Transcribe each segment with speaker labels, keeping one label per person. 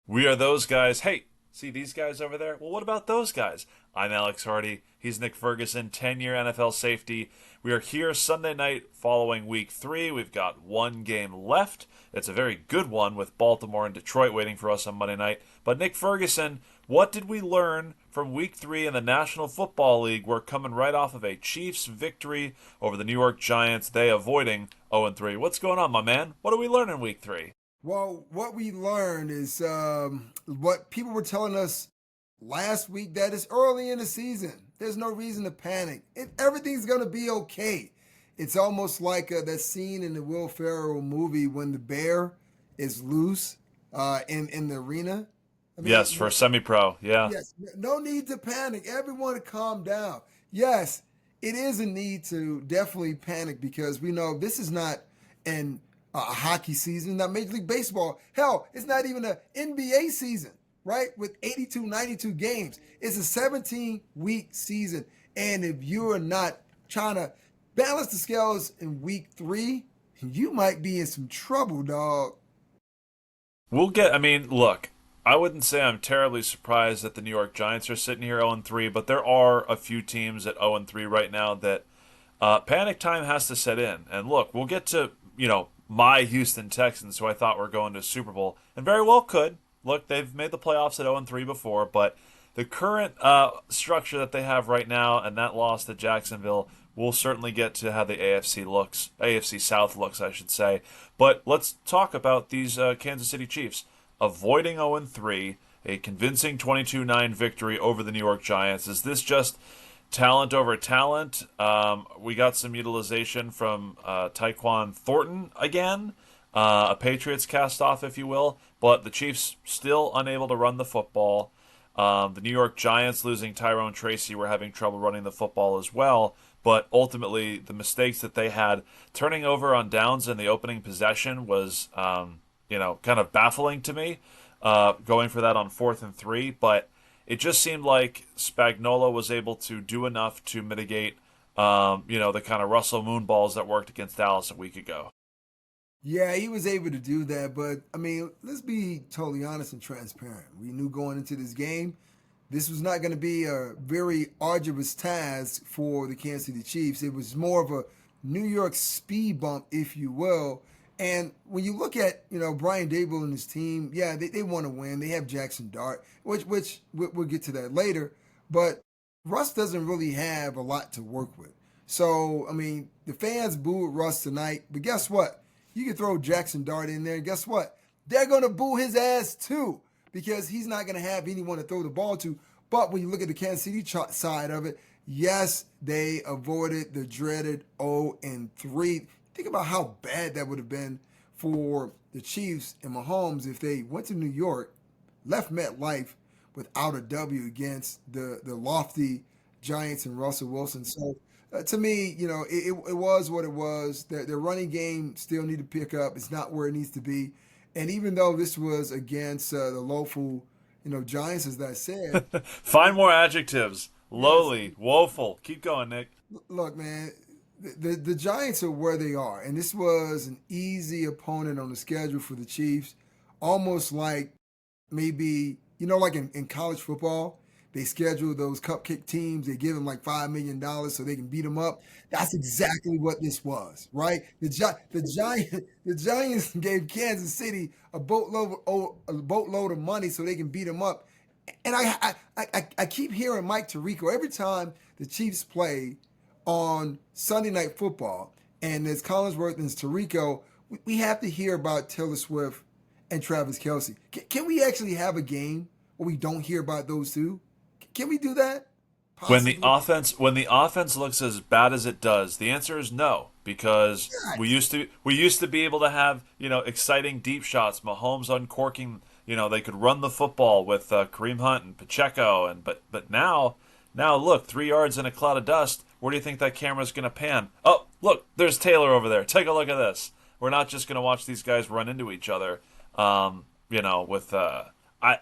Speaker 1: We are those guys. Hey, see these guys over there? Well, what about those guys? I'm Alex Hardy. He's Nick Ferguson, 10-year NFL safety. We are here Sunday night following week 3. We've got one game left. It's a very good one with Baltimore and Detroit waiting for us on Monday night. But Nick Ferguson, what did we learn from week 3 in the National Football League? We're coming right off of a Chiefs victory over the New York Giants, they avoiding 0-3. What's going on, my man? What did we learn in week 3?
Speaker 2: Well, what we learned is what people were telling us last week that it's early in the season. There's no reason to panic. Everything's going to be okay. It's almost like that scene in the Will Ferrell movie when the bear is loose in the arena. I mean,
Speaker 1: Yes, for semi-pro. Yeah.
Speaker 2: yes, no need to panic. Everyone calm down. Yes, it is a need to definitely panic because we know this is not an a hockey season, not Major League Baseball. Hell, it's not even an NBA season, right? With 82, 92 games. It's a 17-week season. And if you're not trying to balance the scales in week 3, you might be in some trouble, dog.
Speaker 1: I mean, look, I wouldn't say I'm terribly surprised that the New York Giants are sitting here 0-3, but there are a few teams at 0-3 right now that panic time has to set in. And look, we'll get to, my Houston Texans, who I thought were going to Super Bowl, and very well could. Look, they've made the playoffs at 0-3 before, but the current structure that they have right now and that loss to Jacksonville will certainly get to how the AFC South looks, I should say. But let's talk about these Kansas City Chiefs avoiding 0-3, a convincing 22-9 victory over the New York Giants. Is this just talent over talent? We got some utilization from Tyquan Thornton again, a Patriots cast-off, if you will, but the Chiefs still unable to run the football. The New York Giants losing Tyrone Tracy were having trouble running the football as well, but ultimately the mistakes that they had turning over on downs in the opening possession was, kind of baffling to me, going for that on 4th and 3, but it just seemed like Spagnuolo was able to do enough to mitigate, the kind of Russell Moon balls that worked against Dallas a week ago.
Speaker 2: Yeah, he was able to do that, but I mean, let's be totally honest and transparent. We knew going into this game, this was not going to be a very arduous task for the Kansas City Chiefs. It was more of a New York speed bump, if you will. And when you look at, Brian Dable and his team, yeah, they want to win. They have Jackson Dart, which we'll get to that later. But Russ doesn't really have a lot to work with. So, I mean, the fans booed Russ tonight, but guess what? You can throw Jackson Dart in there, and guess what? They're going to boo his ass too because he's not going to have anyone to throw the ball to. But when you look at the Kansas City side of it, yes, they avoided the dreaded 0-3. Think about how bad that would have been for the Chiefs and Mahomes if they went to New York, left MetLife without a W against the lofty Giants and Russell Wilson. So to me, it was what it was. Their running game still need to pick up. It's not where it needs to be. And even though this was against the local, Giants, as I said,
Speaker 1: Find more adjectives.
Speaker 2: yes,
Speaker 1: Lowly, woeful. Keep going, Nick.
Speaker 2: look, man, the Giants are where they are, and this was an easy opponent on the schedule for the Chiefs, almost like maybe like in college football. They schedule those cupcake teams. They give them like $5 million so they can beat them up. That's exactly what this was, right? The Giants gave Kansas City a boatload of money so they can beat them up. And I keep hearing Mike Tirico every time the Chiefs play on Sunday Night Football, and there's Collinsworth and Tirico. We have to hear about Taylor Swift and Travis Kelsey. Can we actually have a game where we don't hear about those two? Can we do that?
Speaker 1: When the
Speaker 2: Possibly.
Speaker 1: offense when the offense looks as bad as it does, the answer is no, because
Speaker 2: God.
Speaker 1: we used to be able to have, exciting deep shots, Mahomes uncorking, they could run the football with Kareem Hunt and Pacheco, and but now look, 3 yards in a cloud of dust. Where do you think that camera's going to pan? Oh, look, there's Taylor over there. Take a look at this. We're not just going to watch these guys run into each other. With I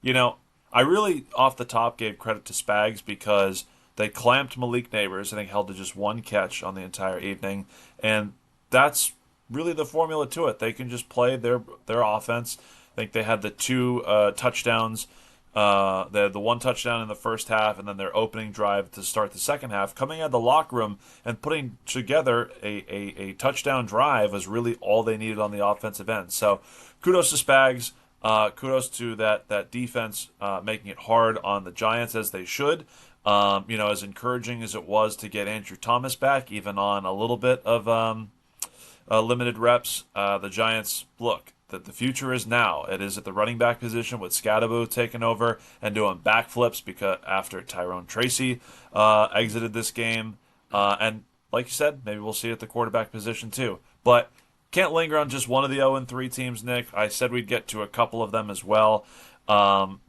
Speaker 1: you know, I really, off the top, gave credit to Spags because they clamped Malik Neighbors. I think held to just one catch on the entire evening, and that's really the formula to it. They can just play their offense. think they had the two touchdowns. They had the one touchdown in the first half, and then their opening drive to start the second half. Coming out of the locker room and putting together a touchdown drive was really all they needed on the offensive end. So kudos to Spags. Kudos to that defense making it hard on the Giants as they should. As encouraging as it was to get Andrew Thomas back, even on a little bit of limited reps, the Giants look that the future is now. It is at the running back position with Scadaboo taking over and doing backflips because after Tyrone Tracy exited this game, and like you said, maybe we'll see it at the quarterback position too. But can't linger on just one of the 0-3 teams, Nick. I said we'd get to a couple of them as well.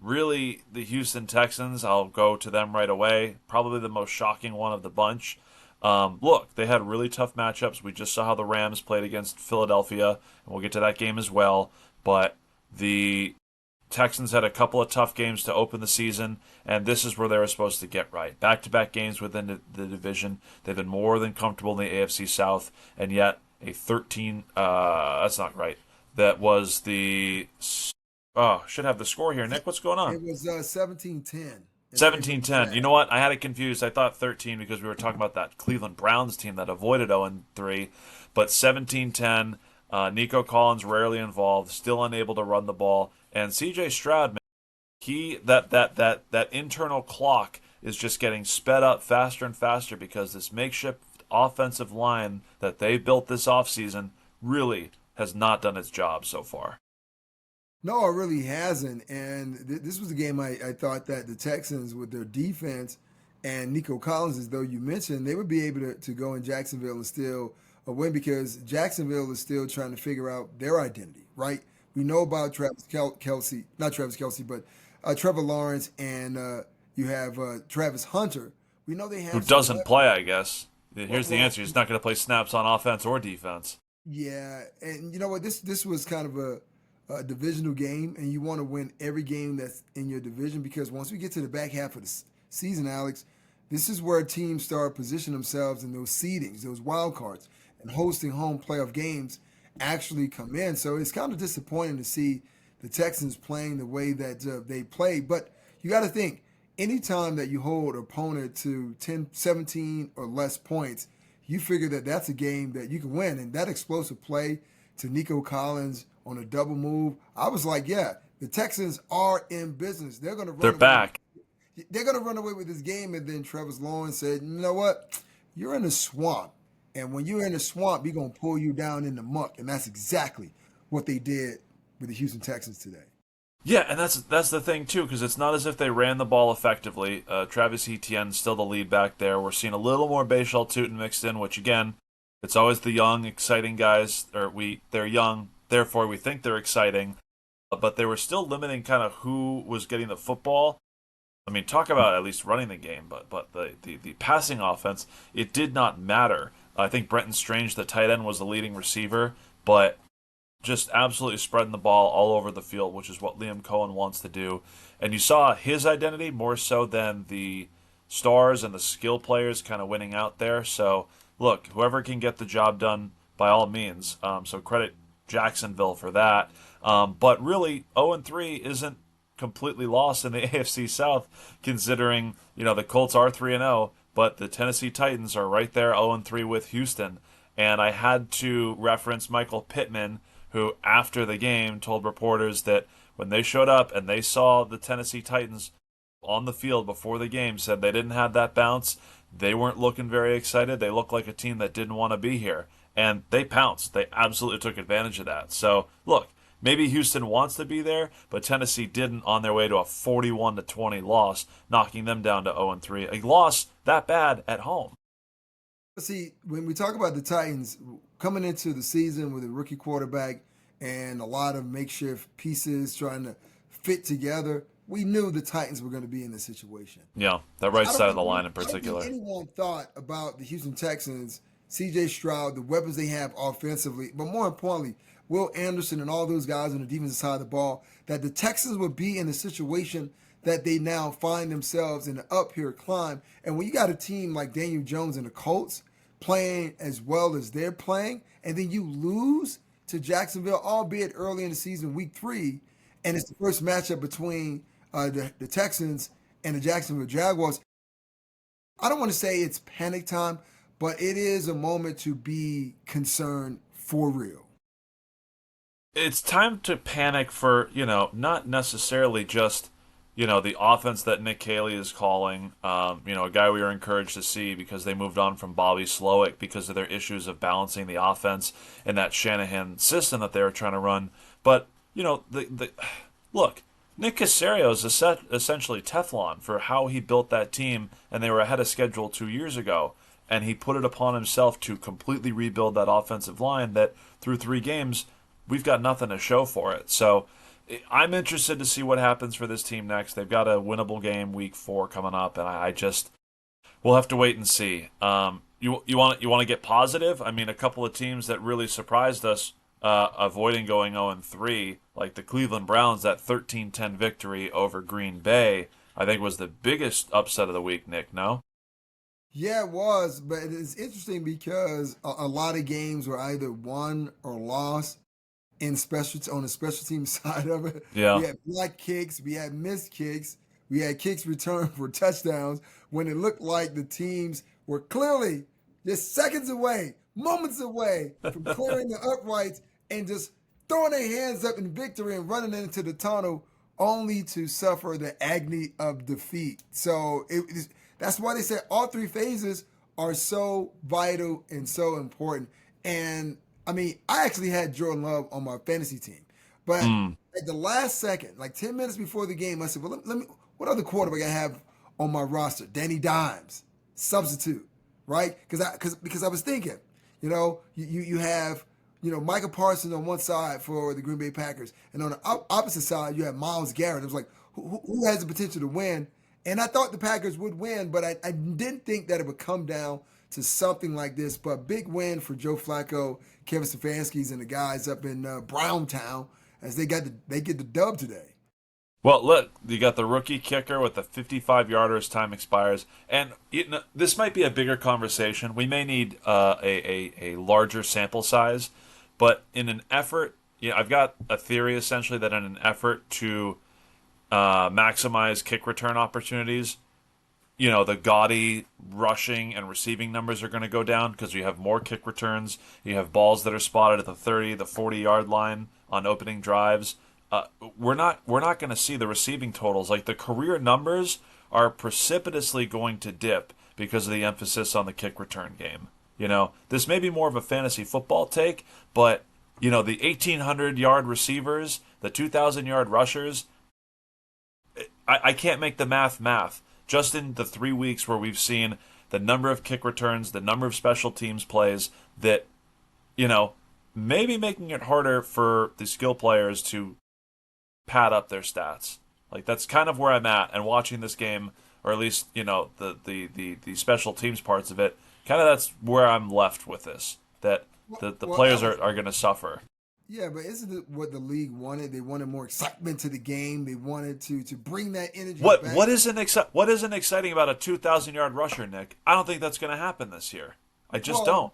Speaker 1: Really, the Houston Texans, I'll go to them right away. Probably the most shocking one of the bunch. Look, they had really tough matchups. We just saw how the Rams played against Philadelphia, and we'll get to that game as well. But the Texans had a couple of tough games to open the season, and this is where they were supposed to get right. Back-to-back games within the division. They've been more than comfortable in the AFC South, and yet a 13, that's not right. That was the, should have the score here. Nick, what's going on?
Speaker 2: It was 17-10 in favor of
Speaker 1: 17-10. You know
Speaker 2: Jags.
Speaker 1: what? I had it confused. I thought 13 because we were talking about that Cleveland Browns team that avoided 0-3. But 17-10, Nico Collins rarely involved, still unable to run the ball. And CJ Stroud, man, that internal clock is just getting sped up faster and faster because this makeshift offensive line that they built this offseason really has not done its job so far.
Speaker 2: No, it really hasn't. And this was a game I thought that the Texans, with their defense and Nico Collins, as though you mentioned, they would be able to go in Jacksonville and still win because Jacksonville is still trying to figure out their identity, right? We know about Kelsey, not Travis Kelsey, but Trevor Lawrence, and you have Travis Hunter. We know they
Speaker 1: Who
Speaker 2: have some
Speaker 1: doesn't play,
Speaker 2: weapons.
Speaker 1: I guess.
Speaker 2: Well,
Speaker 1: Here's the
Speaker 2: well,
Speaker 1: answer. He's not going to play snaps on offense or defense.
Speaker 2: yeah, and you know what? This was kind of a divisional game, and you want to win every game that's in your division because once we get to the back half of the season, Alex, this is where teams start positioning themselves in those seedings, those wild cards, and hosting home playoff games actually come in. So it's kind of disappointing to see the Texans playing the way that they play. But you got to think, anytime that you hold an opponent to 10, 17 or less points, you figure that that's a game that you can win. And that explosive play to Nico Collins on a double move, I was like, yeah, the Texans are in business. They're going to
Speaker 1: They're
Speaker 2: run away with
Speaker 1: back.
Speaker 2: they're going to run away with this game. And then Trevor Lawrence said, you know what? You're in a swamp. And when you're in a swamp, we're going to pull you down in the muck. And that's exactly what they did with the Houston Texans today.
Speaker 1: Yeah, and that's the thing too, because it's not as if they ran the ball effectively. Travis Etienne still the lead back there. We're seeing a little more Bashal Tutin mixed in, which again, it's always the young, exciting guys. They're young, therefore we think they're exciting, but they were still limiting kind of who was getting the football. I mean, talk about at least running the game, but the passing offense, it did not matter. I think Brenton Strange, the tight end, was the leading receiver, but just absolutely spreading the ball all over the field, which is what Liam Cohen wants to do. And you saw his identity more so than the stars and the skill players kind of winning out there. So, look, whoever can get the job done, by all means. So credit Jacksonville for that. But really, 0-3 isn't completely lost in the AFC South, considering the Colts are 3-0, but the Tennessee Titans are right there 0-3 with Houston. And I had to reference Michael Pittman, who after the game told reporters that when they showed up and they saw the Tennessee Titans on the field before the game, said they didn't have that bounce. They weren't looking very excited. They looked like a team that didn't want to be here. And they pounced. They absolutely took advantage of that. So, look, maybe Houston wants to be there, but Tennessee didn't on their way to a 41-20 loss, knocking them down to 0-3. A loss that bad at home.
Speaker 2: See, when we talk about the Titans coming into the season with a rookie quarterback and a lot of makeshift pieces trying to fit together, we knew the Titans were going to be in this situation.
Speaker 1: Yeah, that right
Speaker 2: I don't
Speaker 1: side of
Speaker 2: think
Speaker 1: the line in
Speaker 2: I don't think
Speaker 1: particular.
Speaker 2: anyone thought about the Houston Texans, C.J. Stroud, the weapons they have offensively, but more importantly, Will Anderson and all those guys on the defensive side of the ball, that the Texans would be in the situation that they now find themselves in the uphill climb. And when you got a team like Daniel Jones and the Colts playing as well as they're playing, and then you lose to Jacksonville, albeit early in the season, week 3, and it's the first matchup between the Texans and the Jacksonville Jaguars. I don't want to say it's panic time, but it is a moment to be concerned for real.
Speaker 1: It's time to panic for, not necessarily just, the offense that Nick Caley is calling, a guy we were encouraged to see because they moved on from Bobby Slowick because of their issues of balancing the offense in that Shanahan system that they were trying to run. But, the look, Nick Casario is essentially Teflon for how he built that team, and they were ahead of schedule 2 years ago. And he put it upon himself to completely rebuild that offensive line that through 3 games we've got nothing to show for it. So I'm interested to see what happens for this team next. They've got a winnable game week 4 coming up, and I just we'll have to wait and see. You want to get positive? I mean, a couple of teams that really surprised us, avoiding going 0-3, like the Cleveland Browns, that 13-10 victory over Green Bay, I think was the biggest upset of the week. Nick, no?
Speaker 2: Yeah, it was, but it's interesting because a lot of games were either won or lost in special on the special team side of it. We
Speaker 1: Yeah.
Speaker 2: had block kicks, we had missed kicks, we had kicks returned for touchdowns when it looked like the teams were clearly just seconds away, moments away from clearing the uprights and just throwing their hands up in victory and running into the tunnel only to suffer the agony of defeat. So that's why they said all 3 phases are so vital and so important. And I mean, I actually had Jordan Love on my fantasy team, but
Speaker 1: Mm.
Speaker 2: at the last second, like 10 minutes before the game, I said, "Well, let me. What other quarterback I have on my roster? Danny Dimes, substitute, right? Because I was thinking, you have Michael Parsons on one side for the Green Bay Packers, and on the opposite side you have Myles Garrett. It was like who has the potential to win? And I thought the Packers would win, but I didn't think that it would come down to something like this. But big win for Joe Flacco, Kevin Stefanski's, and the guys up in Browntown as they get the dub today.
Speaker 1: Well, look, you got the rookie kicker with the 55-yarder as time expires, and this might be a bigger conversation. We may need a larger sample size, but in an effort, I've got a theory essentially that in an effort to maximize kick return opportunities, the gaudy rushing and receiving numbers are going to go down because you have more kick returns. You have balls that are spotted at the 30, the 40-yard line on opening drives. We're not going to see the receiving totals. Like the career numbers are precipitously going to dip because of the emphasis on the kick return game. This may be more of a fantasy football take, but the 1,800-yard receivers, the 2,000-yard rushers, I can't make the math. Just in the 3 weeks where we've seen the number of kick returns, the number of special teams plays, that maybe making it harder for the skill players to pad up their stats. Like that's kind of where I'm at, and watching this game, or at least the special teams parts of it, kind of that's where I'm left with this. That the
Speaker 2: Well,
Speaker 1: players are going to suffer.
Speaker 2: yeah, but isn't it what the league wanted? They wanted more excitement to the game. They wanted to bring that energy
Speaker 1: What
Speaker 2: back.
Speaker 1: what isn't what isn't exciting about a 2,000-yard rusher, Nick? I don't think that's going to happen this year. I just
Speaker 2: Well,
Speaker 1: don't.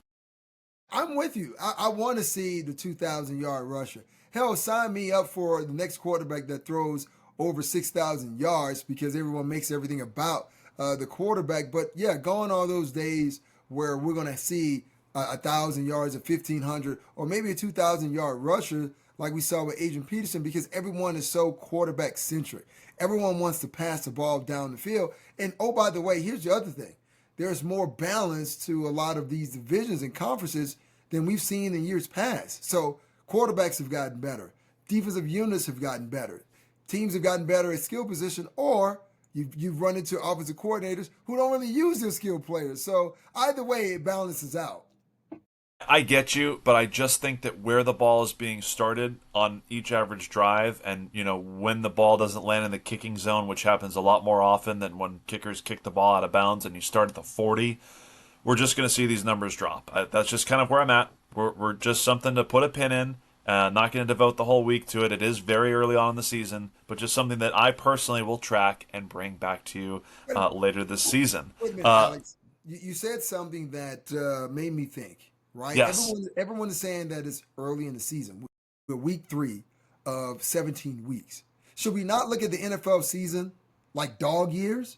Speaker 2: I'm with you. I want to see the 2,000-yard rusher. Hell, sign me up for the next quarterback that throws over 6,000 yards because everyone makes everything about the quarterback. But yeah, gone are those days where we're going to see 1,000 yards, a 1,500, or maybe a 2,000-yard rusher like we saw with Adrian Peterson because everyone is so quarterback centric. Everyone wants to pass the ball down the field. And oh, by the way, here's the other thing. There's more balance to a lot of these divisions and conferences than we've seen in years past. So quarterbacks have gotten better. Defensive units have gotten better. Teams have gotten better at skill position, or you've run into offensive coordinators who don't really use their skill players. So either way, it balances out.
Speaker 1: I get you, but I just think that where the ball is being started on each average drive, and when the ball doesn't land in the kicking zone, which happens a lot more often than when kickers kick the ball out of bounds and you start at the 40, we're just going to see these numbers drop. That's just kind of where I'm at. We're just something to put a pin in. Not going to devote the whole week to it. It is very early on in the season, but just something that I personally will track and bring back to you
Speaker 2: Wait,
Speaker 1: later this season.
Speaker 2: wait a minute,
Speaker 1: Uh,
Speaker 2: Alex. You said something that made me think. Right?
Speaker 1: yes.
Speaker 2: Everyone is saying that it's early in the season. We're week 3. of 17 weeks. Should we not look at the NFL season like dog years,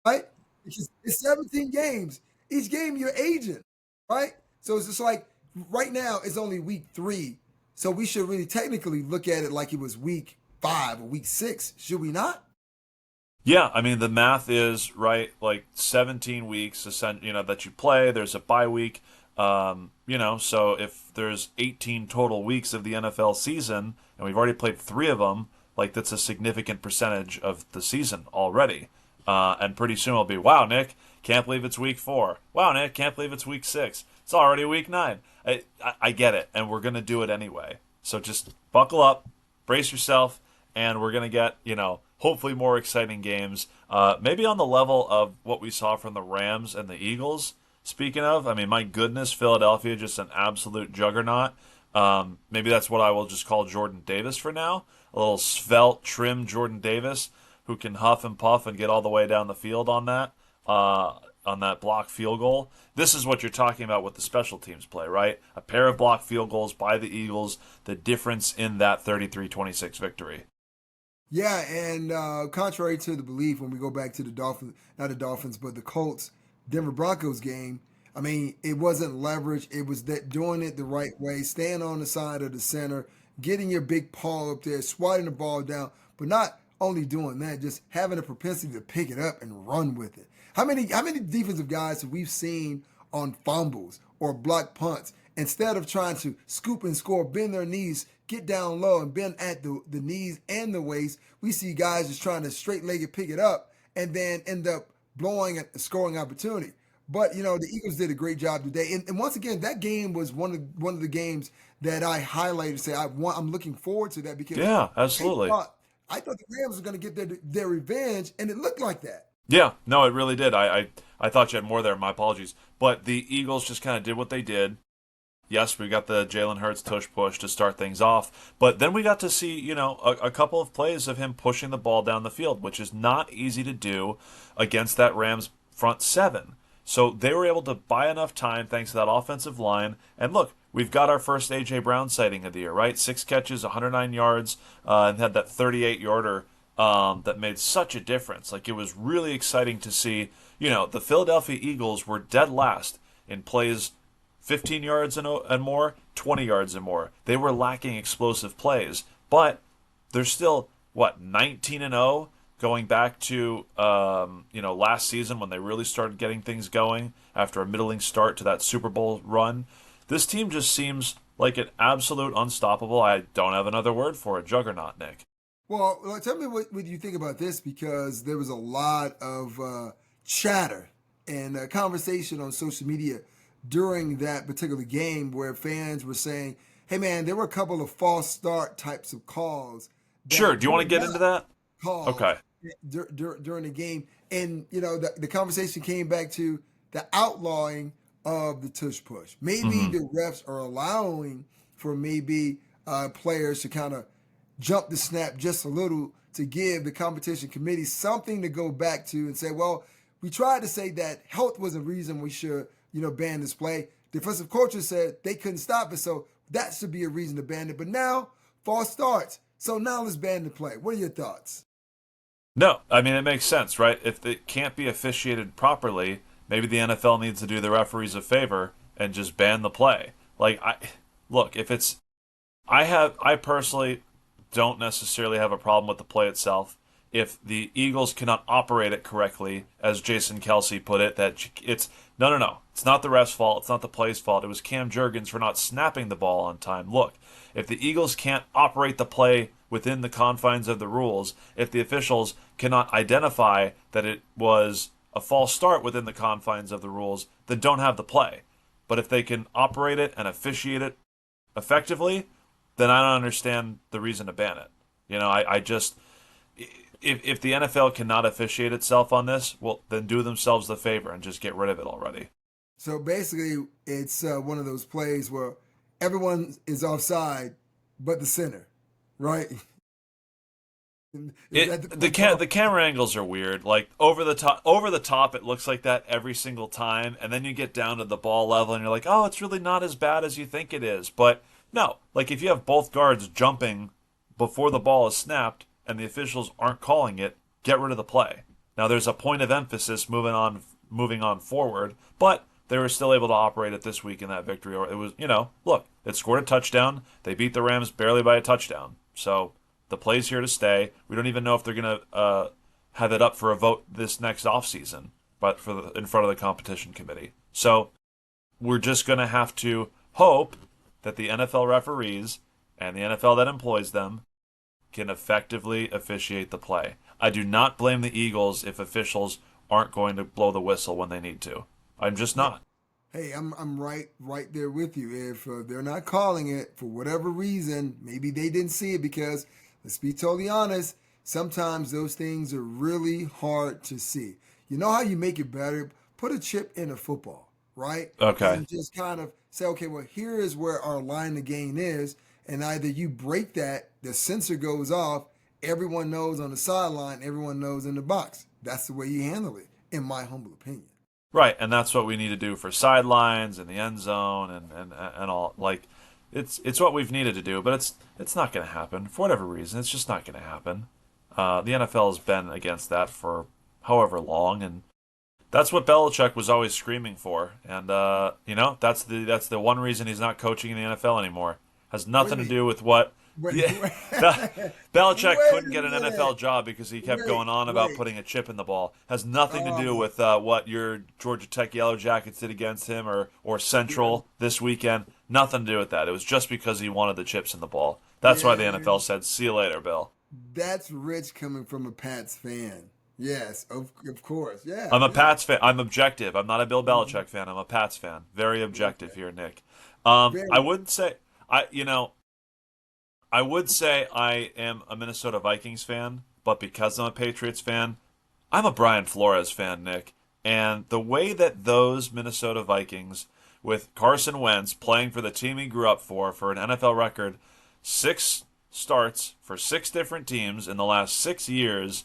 Speaker 2: right? It's 17 games. Each game you're aging, right? So it's just like right now it's only week 3. So we should really technically look at it like it was week 5 or week 6. Should we not?
Speaker 1: Yeah, I mean the math is right, like 17 weeks, that you play. There's a bye week, so if there's 18 total weeks of the NFL season, and we've already played 3 of them, like that's a significant percentage of the season already. And pretty soon it'll be, wow, Nick, can't believe it's week 4. Wow, Nick, can't believe it's week 6. It's already week 9. I get it, and we're gonna do it anyway. So just buckle up, brace yourself, and we're gonna get hopefully more exciting games. Maybe on the level of what we saw from the Rams and the Eagles. Speaking of, I mean, my goodness, Philadelphia just an absolute juggernaut. Maybe that's what I will just call Jordan Davis for now. A little svelte, trim Jordan Davis who can huff and puff and get all the way down the field on that block field goal. This is what you're talking about with the special teams play, right? A pair of block field goals by the Eagles, the difference in that 33-26 victory.
Speaker 2: Yeah, and contrary to the belief, when we go back to the Dolphins, not the Dolphins, but the Colts, Denver Broncos game, I mean, it wasn't leverage. It was that doing it the right way, staying on the side of the center, getting your big paw up there, swatting the ball down, but not only doing that, just having a propensity to pick it up and run with it. How many defensive guys have we seen on fumbles or block punts instead of trying to scoop and score, bend their knees, get down low and bend at the knees and the waist? We see guys just trying to straight leg it, pick it up, and then end up blowing a scoring opportunity. But the Eagles did a great job today, and once again, that game was one of the games that I highlighted. Say I'm looking forward to that because
Speaker 1: Yeah,
Speaker 2: they
Speaker 1: absolutely.
Speaker 2: thought I thought the Rams were going to get their revenge, and it looked like that.
Speaker 1: Yeah, no, it really did. I thought you had more there. My apologies. But the Eagles just kind of did what they did. Yes, we got the Jalen Hurts tush push to start things off, but then we got to see, a couple of plays of him pushing the ball down the field, which is not easy to do against that Rams front seven. So they were able to buy enough time thanks to that offensive line. And look, we've got our first A.J. Brown sighting of the year, right? 6 catches, 109 yards, and had that 38-yarder that made such a difference. Like, it was really exciting to see. The Philadelphia Eagles were dead last in plays 15 yards and more, 20 yards and more. They were lacking explosive plays, but they're still, 19-0 going back to, last season when they really started getting things going after a middling start to that Super Bowl run. This team just seems like an absolute unstoppable, I don't have another word for it, juggernaut, Nick.
Speaker 2: Well, tell me what you think about this because there was a lot of chatter and conversation on social media during that particular game where fans were saying, "Hey, man, there were a couple of false start types of calls
Speaker 1: Sure,
Speaker 2: that
Speaker 1: do you want
Speaker 2: were
Speaker 1: to get
Speaker 2: not
Speaker 1: into that?
Speaker 2: called
Speaker 1: Okay.
Speaker 2: during the game." And the conversation came back to the outlawing of the tush push. Maybe
Speaker 1: Hmm.
Speaker 2: the refs are allowing for maybe players to kind of jump the snap just a little to give the competition committee something to go back to and say, well, we tried to say that health was a reason we should, ban this play. Defensive coaches said they couldn't stop it, so that should be a reason to ban it. But now, false starts. So now let's ban the play. What are your thoughts?
Speaker 1: No, I mean, it makes sense, right? If it can't be officiated properly, maybe the NFL needs to do the referees a favor and just ban the play. Like, look, if it's, I personally don't necessarily have a problem with the play itself. If the Eagles cannot operate it correctly, as Jason Kelsey put it, that it's no, no, no. It's not the ref's fault. It's not the play's fault. It was Cam Jurgens for not snapping the ball on time. Look, if the Eagles can't operate the play within the confines of the rules, if the officials cannot identify that it was a false start within the confines of the rules, then don't have the play. But if they can operate it and officiate it effectively, then I don't understand the reason to ban it. I just if the NFL cannot officiate itself on this, well, then do themselves the favor and just get rid of it already.
Speaker 2: So basically, it's one of those plays where everyone is offside but the center, right? Is that
Speaker 1: The camera angles are weird. Like over the top, it looks like that every single time, and then you get down to the ball level, and you're like, oh, it's really not as bad as you think it is. But no, like if you have both guards jumping before the ball is snapped and the officials aren't calling it, get rid of the play. Now there's a point of emphasis moving on forward, but they were still able to operate it this week in that victory. Or it was, look, it scored a touchdown. They beat the Rams barely by a touchdown. So the play's here to stay. We don't even know if they're going to have it up for a vote this next offseason, but in front of the competition committee. So we're just going to have to hope that the NFL referees and the NFL that employs them can effectively officiate the play. I do not blame the Eagles if officials aren't going to blow the whistle when they need to. I'm just not.
Speaker 2: Hey, I'm right there with you. If they're not calling it for whatever reason, maybe they didn't see it because let's be totally honest, sometimes those things are really hard to see. You know how you make it better? Put a chip in a football, right?
Speaker 1: Okay.
Speaker 2: And just kind of say, okay, well, here is where our line of gain is, and either you break that, the sensor goes off, everyone knows on the sideline, everyone knows in the box. That's the way you handle it, in my humble opinion.
Speaker 1: Right, and that's what we need to do for sidelines and the end zone and all. Like, it's what we've needed to do, but it's not going to happen for whatever reason. It's just not going to happen. The NFL has been against that for however long, and that's what Belichick was always screaming for. And that's the one reason he's not coaching in the NFL anymore. Has
Speaker 2: Wait a
Speaker 1: nothing to
Speaker 2: minute.
Speaker 1: do with what.
Speaker 2: Wait,
Speaker 1: Yeah,
Speaker 2: wait,
Speaker 1: Belichick
Speaker 2: wait
Speaker 1: couldn't
Speaker 2: a
Speaker 1: get an
Speaker 2: minute.
Speaker 1: NFL job because he kept
Speaker 2: Wait,
Speaker 1: going on about
Speaker 2: wait.
Speaker 1: putting a chip in the ball. Has nothing to do
Speaker 2: Oh,
Speaker 1: with what your Georgia Tech Yellow Jackets did against him or
Speaker 2: yeah,
Speaker 1: Central this weekend. Nothing to do with that. It was just because he wanted the chips in the ball. That's why the
Speaker 2: yeah.
Speaker 1: NFL said, "See you later, Bill."
Speaker 2: That's rich coming from a Pats fan. Yes, of course. Yeah,
Speaker 1: I'm a
Speaker 2: yeah.
Speaker 1: Pats fan. I'm objective. I'm not a Bill
Speaker 2: Mhm.
Speaker 1: Belichick fan. I'm a Pats fan. Very objective
Speaker 2: Okay.
Speaker 1: here, Nick. I
Speaker 2: Very.
Speaker 1: would say I you know I would say I am a Minnesota Vikings fan, but because I'm a Patriots fan, I'm a Brian Flores fan, Nick. And the way that those Minnesota Vikings, with Carson Wentz playing for the team he grew up for an NFL record, 6 starts for 6 different teams in the last 6 years,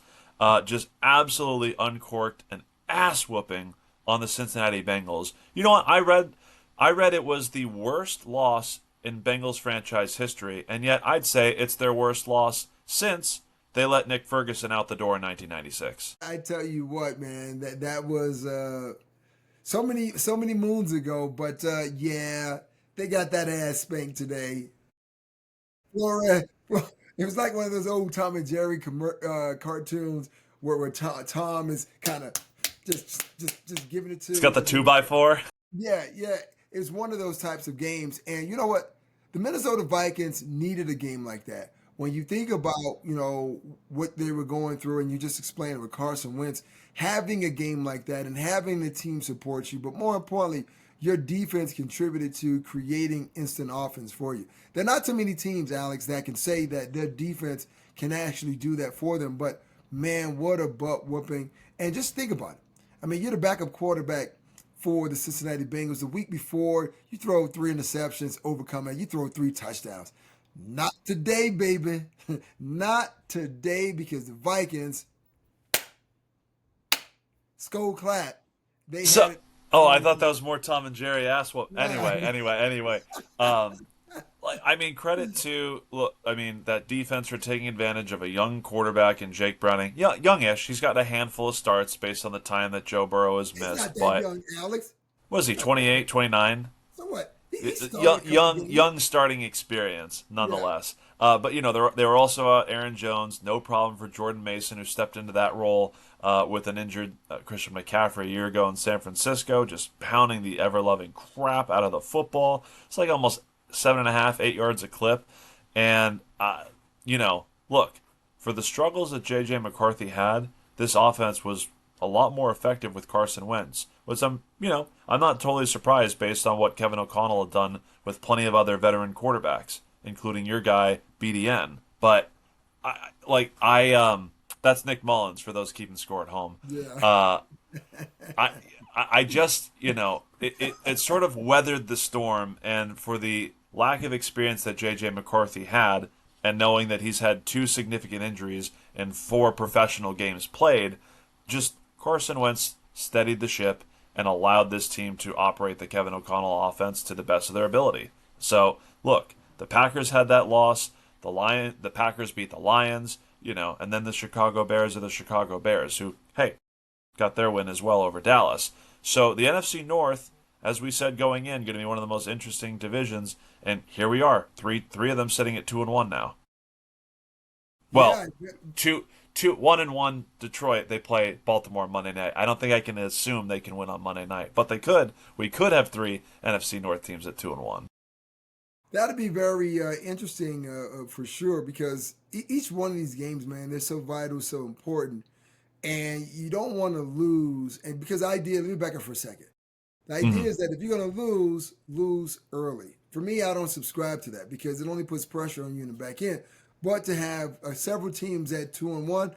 Speaker 1: just absolutely uncorked an ass whooping on the Cincinnati Bengals. You know what? I read it was the worst loss in Bengals franchise history, and yet I'd say it's their worst loss since they let Nick Ferguson out the door in 1996.
Speaker 2: I tell you what, man, that was so many moons ago, but yeah, they got that ass spanked today. Flores, well, it was like one of those old Tom and Jerry cartoons where Tom is kind of just giving it
Speaker 1: It's got
Speaker 2: to
Speaker 1: the 2x4.
Speaker 2: yeah, yeah. It was one of those types of games. And you know what? The Minnesota Vikings needed a game like that. When you think about, what they were going through and you just explained it with Carson Wentz, having a game like that and having the team support you, but more importantly, your defense contributed to creating instant offense for you. There are not too many teams, Alex, that can say that their defense can actually do that for them. But man, what a butt whooping. And just think about it. I mean, you're the backup quarterback for the Cincinnati Bengals. The week before, you throw 3 interceptions, overcome it. You throw 3 touchdowns. Not today, baby. Not today because the Vikings, skull clap. They
Speaker 1: So,
Speaker 2: had it
Speaker 1: oh, I
Speaker 2: on
Speaker 1: thought that
Speaker 2: lock.
Speaker 1: was more Tom and Jerry ass whoop.
Speaker 2: Nah.
Speaker 1: Anyway. Um, I mean, credit to look. I mean, that defense for taking advantage of a young quarterback in Jake Browning. Yeah, youngish. He's got a handful of starts based on the time that Joe Burrow has
Speaker 2: He's not
Speaker 1: missed.
Speaker 2: that
Speaker 1: But
Speaker 2: young, Alex.
Speaker 1: was he
Speaker 2: Not that
Speaker 1: 28,
Speaker 2: young.
Speaker 1: 29?
Speaker 2: So what? He started
Speaker 1: Young,
Speaker 2: a couple
Speaker 1: young,
Speaker 2: games.
Speaker 1: young starting experience,
Speaker 2: Yeah.
Speaker 1: nonetheless. But they were also Aaron Jones. No problem for Jordan Mason, who stepped into that role with an injured Christian McCaffrey a year ago in San Francisco, just pounding the ever-loving crap out of the football. It's like almost 7.5, 8 yards a clip. And look, for the struggles that J.J. McCarthy had, this offense was a lot more effective with Carson Wentz. Which I'm not totally surprised based on what Kevin O'Connell had done with plenty of other veteran quarterbacks, including your guy BDN. But that's Nick Mullins for those keeping score at home.
Speaker 2: Yeah.
Speaker 1: Uh, I I just it sort of weathered the storm, and for the lack of experience that J.J. McCarthy had, and knowing that he's had 2 significant injuries and 4 professional games played, just Carson Wentz steadied the ship and allowed this team to operate the Kevin O'Connell offense to the best of their ability. So, look, the Packers had that loss. The Packers beat the Lions, and then the Chicago Bears are the Chicago Bears, who, hey, got their win as well over Dallas. So the NFC North, as we said going in, going to be one of the most interesting divisions, and here we are, three of them sitting at 2-1 now. Well,
Speaker 2: Yeah,
Speaker 1: two, 1-1 Detroit. They play Baltimore Monday night. I don't think I can assume they can win on Monday night, but they could. We could have three NFC North teams at 2-1.
Speaker 2: that'd be very interesting for sure because each one of these games, man, they're so vital, so important, and you don't want to lose. And because idea, let me back up for a second. The idea
Speaker 1: Mm-hmm.
Speaker 2: is that if you're going to lose, lose early. For me, I don't subscribe to that because it only puts pressure on you in the back end. But to have several teams at 2-1,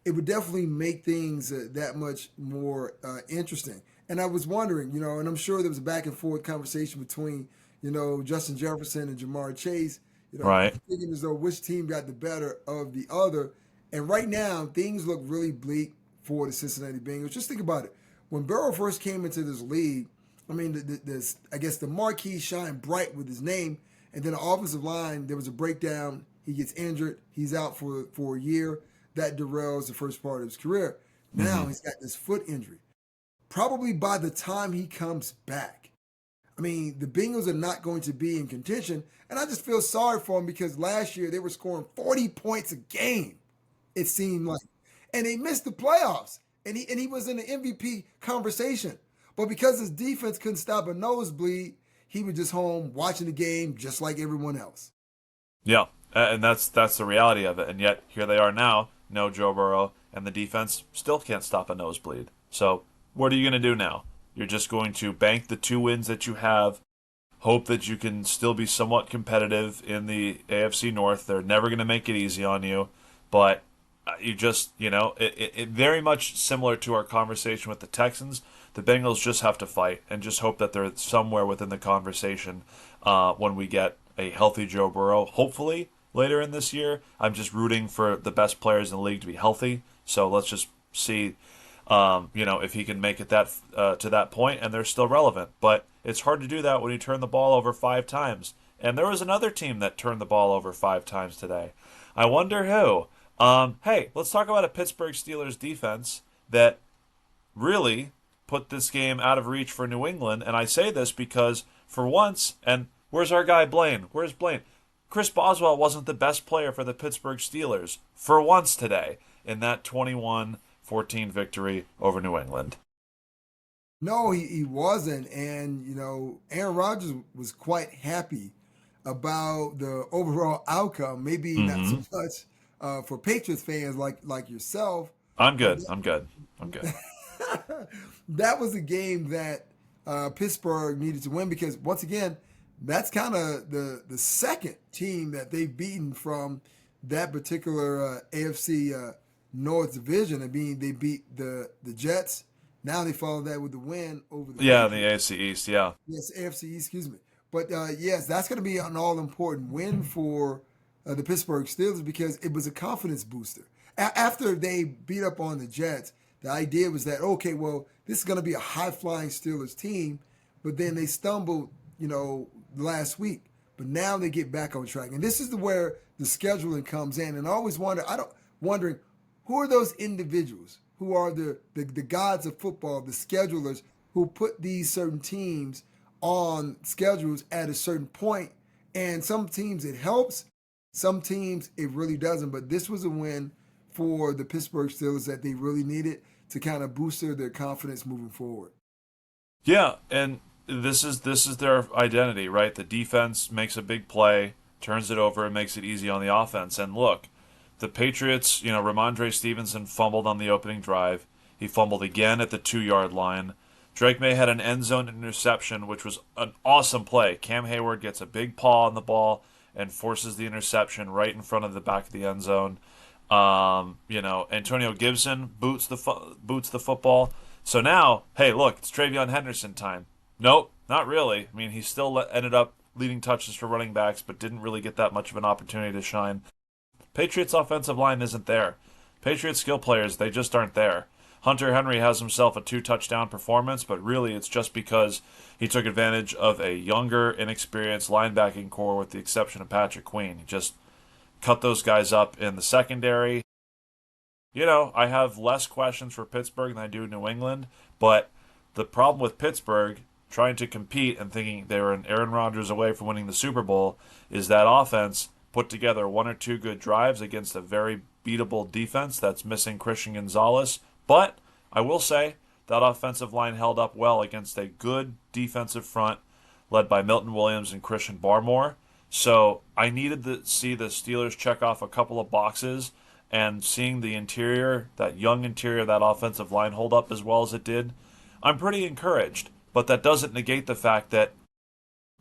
Speaker 2: it would definitely make things that much more interesting. And I was wondering, and I'm sure there was a back and forth conversation between, Justin Jefferson and Jamar Chase,
Speaker 1: Right.
Speaker 2: thinking as though which team got the better of the other. And right now, things look really bleak for the Cincinnati Bengals. Just think about it. When Burrow first came into this league, I mean, I guess the marquee shined bright with his name, and then the offensive line, there was a breakdown. He gets injured. He's out for a year. That derails the first part of his career.
Speaker 1: Mm-hmm.
Speaker 2: Now he's got this foot injury. Probably by the time he comes back, I mean, the Bengals are not going to be in contention, and I just feel sorry for him because last year they were scoring 40 points a game. It seemed like, and they missed the playoffs, and he was in the MVP conversation. But because his defense couldn't stop a nosebleed, he was just home watching the game just like everyone else.
Speaker 1: Yeah, and that's the reality of it. And yet here they are now, no Joe Burrow, and the defense still can't stop a nosebleed. So what are you going to do now? You're just going to bank the 2 wins that you have, hope that you can still be somewhat competitive in the AFC North. They're never going to make it easy on you, but you just, it very much similar to our conversation with the Texans. The Bengals just have to fight and just hope that they're somewhere within the conversation when we get a healthy Joe Burrow, hopefully later in this year. I'm just rooting for the best players in the league to be healthy. So let's just see, if he can make it to that point and they're still relevant. But it's hard to do that when you turn the ball over 5 times. And there was another team that turned the ball over 5 times today. I wonder who. Hey, let's talk about a Pittsburgh Steelers defense that really put this game out of reach for New England. And I say this because for once, and where's our guy Blaine? Where's Blaine? Chris Boswell wasn't the best player for the Pittsburgh Steelers for once today in that 21-14 victory over New England.
Speaker 2: No, he wasn't. And, Aaron Rodgers was quite happy about the overall outcome. Maybe not
Speaker 1: Mm-hmm.
Speaker 2: so much for Patriots fans like yourself,
Speaker 1: I'm
Speaker 2: but
Speaker 1: good. I'm good. I'm good.
Speaker 2: that was a game that Pittsburgh needed to win because once again, that's kind of the second team that they've beaten from that particular AFC North division. I mean, they beat the Jets. Now they follow that with the win over the
Speaker 1: Yeah, the
Speaker 2: Patriots.
Speaker 1: AFC East. Yeah.
Speaker 2: Yes, AFC East, excuse me. But yes, that's going to be an all important win for the Pittsburgh Steelers because it was a confidence booster. After they beat up on the Jets, the idea was that, okay, well, this is going to be a high flying Steelers team, but then they stumbled, last week. But now they get back on track. And this is where the scheduling comes in. And I always wondering who are those individuals who are the gods of football, the schedulers who put these certain teams on schedules at a certain point. And some teams it helps, some teams it really doesn't. But this was a win for the Pittsburgh Steelers that they really needed to kind of booster their confidence moving forward.
Speaker 1: Yeah, and this is their identity, right? The defense makes a big play, turns it over, and makes it easy on the offense. And look, the Patriots, Ramondre Stevenson fumbled on the opening drive. He fumbled again at the 2-yard line. Drake May had an end zone interception, which was an awesome play. Cam Hayward gets a big paw on the ball and forces the interception right in front of the back of the end zone. Antonio Gibson boots the football. So now, hey, look, it's Travion Henderson time. Nope, not really. I mean, he still ended up leading touches for running backs, but didn't really get that much of an opportunity to shine. Patriots' offensive line isn't there. Patriots skill players, they just aren't there. Hunter Henry has himself a 2-touchdown performance, but really it's just because he took advantage of a younger, inexperienced linebacking core with the exception of Patrick Queen. He just cut those guys up in the secondary. I have less questions for Pittsburgh than I do New England, but the problem with Pittsburgh trying to compete and thinking they were an Aaron Rodgers away from winning the Super Bowl is that offense put together one or two good drives against a very beatable defense that's missing Christian Gonzalez. But I will say that offensive line held up well against a good defensive front led by Milton Williams and Christian Barmore. So I needed to see the Steelers check off a couple of boxes, and seeing the interior, that young interior, that offensive line hold up as well as it did, I'm pretty encouraged. But that doesn't negate the fact that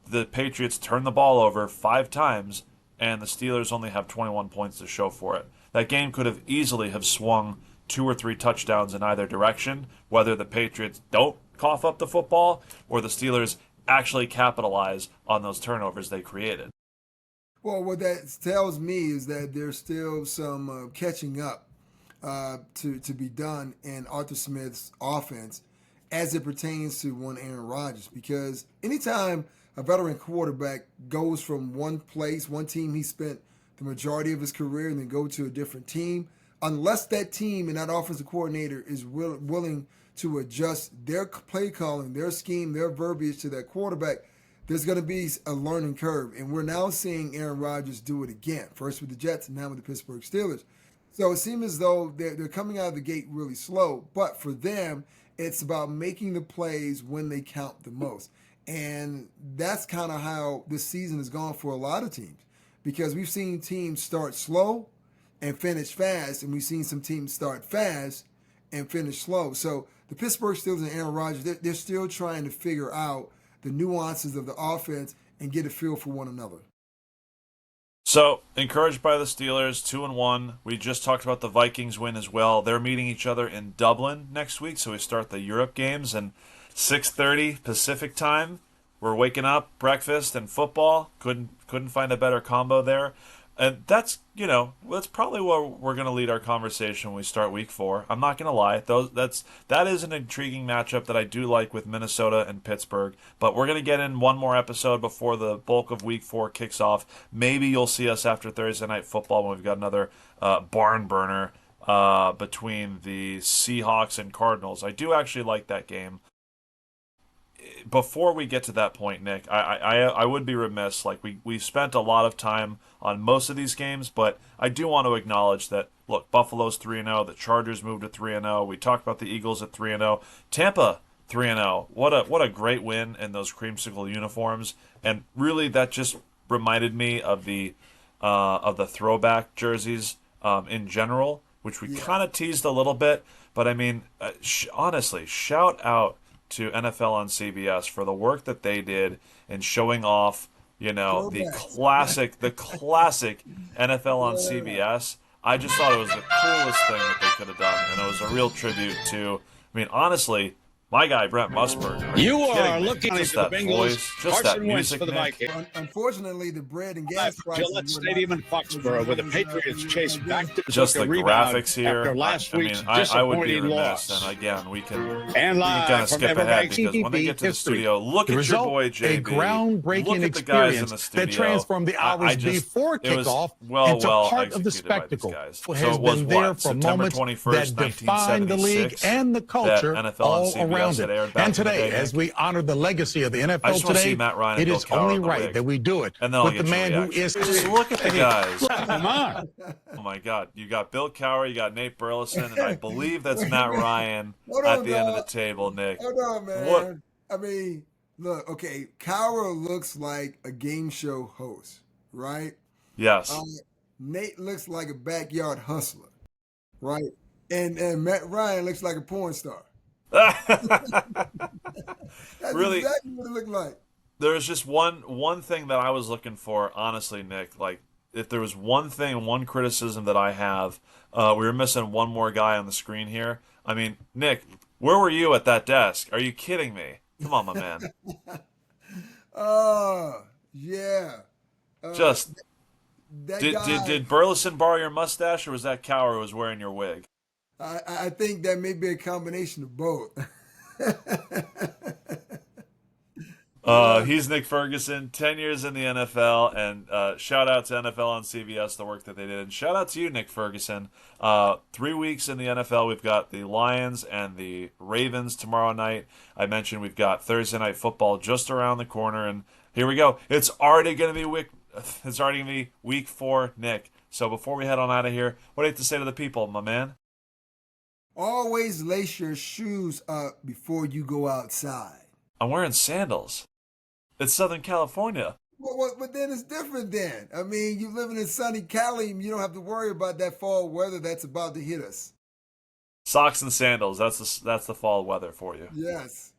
Speaker 1: the Patriots turned the ball over 5 times and the Steelers only have 21 points to show for it. That game could have easily have swung 2 or 3 touchdowns in either direction, whether the Patriots don't cough up the football or the Steelers actually capitalize on those turnovers they created.
Speaker 2: Well, what that tells me is that there's still some catching up to be done in Arthur Smith's offense as it pertains to one Aaron Rodgers. Because anytime a veteran quarterback goes from one place, one team he spent the majority of his career, and then go to a different team, unless that team and that offensive coordinator is willing to adjust their play calling, their scheme, their verbiage to that quarterback, there's going to be a learning curve. And we're now seeing Aaron Rodgers do it again, first with the Jets and now with the Pittsburgh Steelers. So it seems as though they're coming out of the gate really slow. But for them, it's about making the plays when they count the most. And that's kind of how this season has gone for a lot of teams, because we've seen teams start slow and finish fast, and we've seen some teams start fast and finish slow. So the Pittsburgh Steelers and Aaron Rodgers, they're still trying to figure out the nuances of the offense and get a feel for one another.
Speaker 1: So, encouraged by the Steelers, 2-1. We just talked about the Vikings win as well. They're meeting each other in Dublin next week, so we start the Europe games, and 6:30 Pacific time. We're waking up, breakfast, and football. Couldn't find a better combo there. And that's probably where we're going to lead our conversation when we start week 4. I'm not going to lie. That is an intriguing matchup that I do like with Minnesota and Pittsburgh. But we're going to get in one more episode before the bulk of week 4 kicks off. Maybe you'll see us after Thursday Night Football when we've got another barn burner between the Seahawks and Cardinals. I do actually like that game. Before we get to that point, Nick, I would be remiss. Like we've spent a lot of time on most of these games, but I do want to acknowledge that. Look, Buffalo's 3-0. The Chargers moved to 3-0. We talked about the Eagles at 3-0. Tampa 3-0. What a great win in those creamsicle uniforms. And really, that just reminded me of the throwback jerseys in general, which we kind of teased a little bit. But I mean, honestly, shout out to NFL on CBS for the work that they did in showing off, the classic NFL on CBS. I just thought it was the coolest thing that they could have done, and it was a real tribute to. I mean, honestly, my guy Brent Musburger. Are you
Speaker 3: are
Speaker 1: kidding me?
Speaker 3: looking
Speaker 1: Just
Speaker 3: at the
Speaker 1: that
Speaker 3: Bengals.
Speaker 1: voice, just that
Speaker 3: Carson Wentz
Speaker 1: music,
Speaker 3: for the
Speaker 1: Nick.
Speaker 3: Vikings.
Speaker 2: Unfortunately, the bread and gas prices.
Speaker 3: Gillette Stadium in Foxborough, where the Patriots chase back to
Speaker 1: Just the graphics here.
Speaker 3: after last week's
Speaker 1: I would be
Speaker 3: disappointing
Speaker 1: remiss,
Speaker 3: loss.
Speaker 1: and again, we can kind
Speaker 3: live
Speaker 1: of
Speaker 3: from
Speaker 1: skip ahead
Speaker 3: Everbank
Speaker 1: because when they get to the
Speaker 4: history.
Speaker 1: studio, look
Speaker 4: The
Speaker 1: at your
Speaker 4: result,
Speaker 1: boy
Speaker 4: a
Speaker 1: JB.
Speaker 4: groundbreaking
Speaker 1: Look at the guys in the
Speaker 4: experience
Speaker 1: studio.
Speaker 4: that transformed the hours before
Speaker 1: it was
Speaker 4: kickoff
Speaker 1: well
Speaker 4: into part of the
Speaker 1: executed by these
Speaker 4: spectacle.
Speaker 1: guys.
Speaker 4: It
Speaker 1: So
Speaker 4: has
Speaker 1: it was
Speaker 4: been there
Speaker 1: what,
Speaker 4: for
Speaker 1: September
Speaker 4: moments
Speaker 1: 21st,
Speaker 4: that defined the league
Speaker 1: 1976,
Speaker 4: and the culture
Speaker 1: that NFL on
Speaker 4: all
Speaker 1: CBS
Speaker 4: around
Speaker 1: had
Speaker 4: it.
Speaker 1: aired back
Speaker 4: And
Speaker 1: in the
Speaker 4: today,
Speaker 1: day,
Speaker 4: as
Speaker 1: Nick.
Speaker 4: we honor the legacy of the
Speaker 1: I
Speaker 4: NFL
Speaker 1: just want to see
Speaker 4: today,
Speaker 1: Matt Ryan and
Speaker 4: it
Speaker 1: Bill
Speaker 4: is
Speaker 1: Cowher
Speaker 4: only
Speaker 1: on the
Speaker 4: right
Speaker 1: wig.
Speaker 4: that we do it
Speaker 1: And then I'll
Speaker 4: with
Speaker 1: get
Speaker 4: the
Speaker 1: your
Speaker 4: man who
Speaker 1: reaction.
Speaker 4: is.
Speaker 1: Just look at the guys.
Speaker 3: Come on.
Speaker 1: Oh my God! You got Bill Cowher, you got Nate Burleson, and I believe that's Matt Ryan
Speaker 2: Hold
Speaker 1: at
Speaker 2: on,
Speaker 1: the end of the
Speaker 2: dog.
Speaker 1: table, Nick.
Speaker 2: Hold on, man.
Speaker 1: What?
Speaker 2: I mean, look, okay, Cowher looks like a game show host, right?
Speaker 1: Yes.
Speaker 2: Nate looks like a backyard hustler, right? And Matt Ryan looks like a porn star. That's
Speaker 1: Really?
Speaker 2: exactly what it looked like.
Speaker 1: There's just one thing that I was looking for, honestly, Nick. Like, if there was one thing, one criticism that I have, we were missing one more guy on the screen here. I mean, Nick, where were you at that desk? Are you kidding me? Come on, my man.
Speaker 2: Yeah.
Speaker 1: Just
Speaker 2: That
Speaker 1: did
Speaker 2: guy,
Speaker 1: did Burleson borrow your mustache, or was that Cowher who was wearing your wig?
Speaker 2: I think that may be a combination of both. Yeah.
Speaker 1: He's Nick Ferguson, 10 years in the NFL, and shout out to NFL on CBS, the work that they did. And shout out to you, Nick Ferguson. 3 weeks in the NFL. We've got the Lions and the Ravens tomorrow night. I mentioned we've got Thursday Night Football just around the corner, and here we go. It's already going to be week 4, Nick. So before we head on out of here, what do you have to say to the people, my man?
Speaker 2: Always lace your shoes up before you go outside.
Speaker 1: I'm wearing sandals. It's Southern California.
Speaker 2: But then it's different then. I mean, you living in sunny Cali, you don't have to worry about that fall weather that's about to hit us.
Speaker 1: Socks and sandals. That's the fall weather for you.
Speaker 2: Yes.